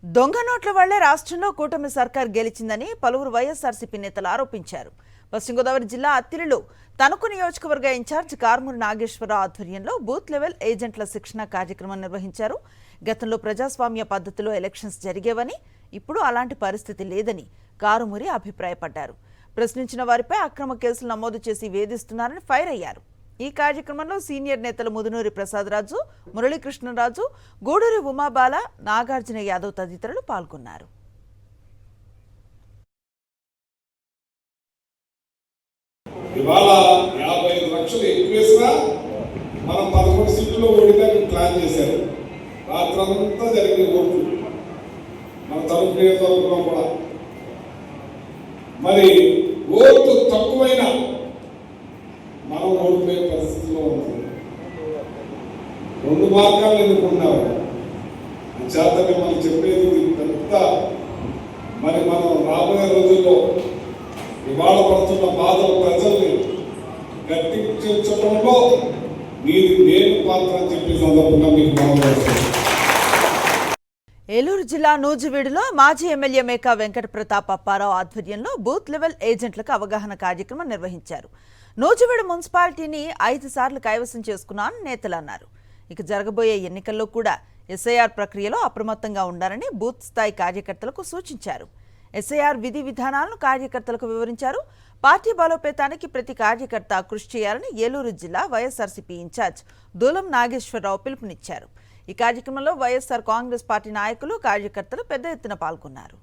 దొంగ నోట్ల వల్లే రాష్ట్రంలో కూటమి సర్కార్ గెలిచిందని పలువురు వైఎస్ఆర్సీపీ నేతలు ఆరోపించారు. పశ్చిమ గోదావరి జిల్లా అత్తిలిలో తణుకు నియోజకవర్గ ఇన్ఛార్జ్ కార్మూరి నాగేశ్వరరావు ఆధ్వర్యంలో బూత్ లెవెల్ ఏజెంట్ల శిక్షణ కార్యక్రమం నిర్వహించారు. గతంలో ప్రజాస్వామ్య పద్ధతిలో ఎలక్షన్స్ జరిగేవని, ఇప్పుడు అలాంటి పరిస్థితి లేదని కారుమూరి అభిప్రాయపడ్డారు. ప్రశ్నించిన వారిపై అక్రమ కేసులు నమోదు చేసి వేధిస్తున్నారని ఫైర్ అయ్యారు. ఈ కార్యక్రమంలో సీనియర్ నేతలు ముదునూరి ప్రసాదరాజు, మురళీకృష్ణరాజు, గూడూరి ఉమాబాల, నాగార్జున యాదవ్ తదితరులు పాల్గొన్నారు. ఇవాళ 55 లక్షలు ఎక్కువేసినా మనం 11 సీట్లు ఓడిదానికి ప్లాన్ చేశారు. రాత్రంతా జరిగిన ఓట్లు మన తణుకు నియోజకవర్గంలో కూడా మరి ఓట్లు తక్కువైనా మనం ఓడిపోయే పరిస్థితిలో ఉంది. 2 మార్గాలు ఎన్నుకున్నారు. చేతనే మనం చెప్పేది పెద్ద మరి మనం రాబోయే రోజుల్లో ఇవాళ పడుతున్న బాధలు ప్రజల్ని గట్టించడంలో మీది నేను పాత్ర అని చెప్పే సందర్భంగా మీకు మనం ఏలూరు జిల్లా నూజివీడులో మాజీ ఎమ్మెల్యే మేకా వెంకట ప్రతాప్ అప్పారావు ఆధ్వర్యంలో బూత్ లెవెల్ ఏజెంట్లకు అవగాహన కార్యక్రమం నిర్వహించారు. నూజివీడు మున్సిపాలిటీని 5 సార్లు కైవసం చేసుకున్నానని నేతలు అన్నారు. ఇక జరగబోయే ఎన్నికల్లో కూడా ఎస్ఐఆర్ ప్రక్రియలో అప్రమత్తంగా ఉండాలని బూత్ స్థాయి కార్యకర్తలకు సూచించారు. ఎస్ఐఆర్ విధి విధానాలను కార్యకర్తలకు వివరించారు. పార్టీ బలోపేతానికి ప్రతి కార్యకర్త కృషి చేయాలని ఏలూరు జిల్లా వైఎస్ఆర్సీపీ ఇన్ఛార్జ్ దూలం నాగేశ్వరరావు పిలుపునిచ్చారు. ఈ కార్యక్రమంలో వైఎస్ఆర్ కాంగ్రెస్ పార్టీ నాయకులు, కార్యకర్తలు పెద్ద ఎత్తున పాల్గొన్నారు.